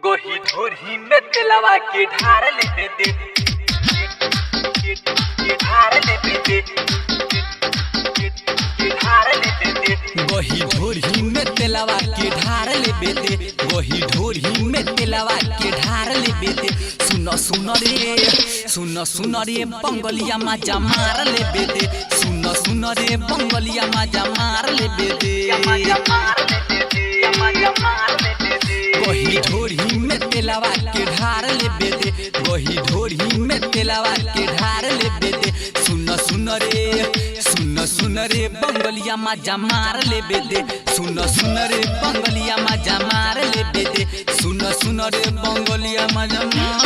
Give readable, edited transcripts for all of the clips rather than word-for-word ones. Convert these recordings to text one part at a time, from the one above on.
गोही ढोरी में तेलवा के ढार ले दे ढार ले दे ढार ले दे गोही ढोरी में तेलवा के ढार ले दे गोही ढोरी में तेलवा के ढार ले दे सुनो सुनो रे बंगलिया मजा मार ले दे सुनो रे बंगलिया मजा मार ले दे गोही ढोरी में तेलवा के ढार ले दे गोही ढोरी में तेलवा के ढार ले दे सुनो रे बंगलिया मजा मार ले दे सुनो रे बंगलिया मजा मार ले दे सुनो रे बंगलिया मजा मार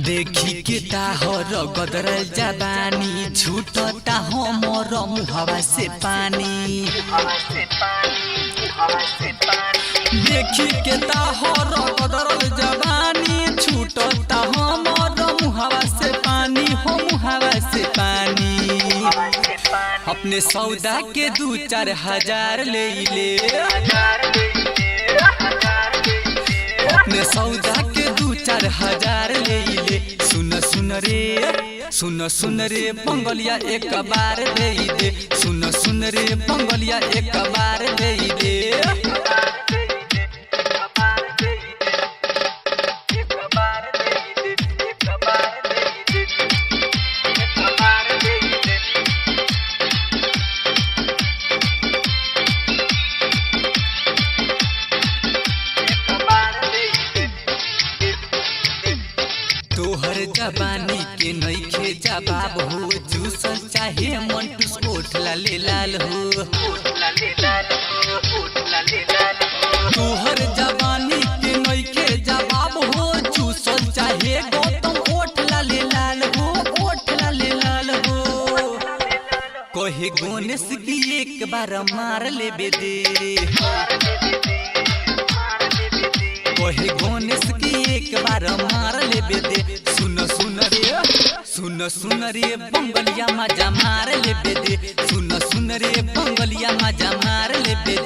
देखी के ताहर गदरल जबानी छूटता हो मोर मुहवा से पानी देखी के ताहर गदरल जबानी छूटता हो मोर मुहवा से पानी हो मुहवा से पानी अपने सौदा के 2-4 हजार ले अपने सौदा के 2-4 हजार ले सुन रे बंगलिया एक बार दे दे सुन रे बंगलिया एक बार दे दे तोहर जबानी के नइखे जवाब हो जूसल चाहे मंटूस ओठ लाल हो तोहर जबानी के नइखे जवाब हो जूसल चाहे गौतम ओठ लाल हो ओठ लाल हो कहे गणेश की एक बार मार ले दे कहे गणेश की एक बार मार ले दे सुन रे बंगलिया मजा मार ले दे सुन रे बंगलिया मजा मार ले दे।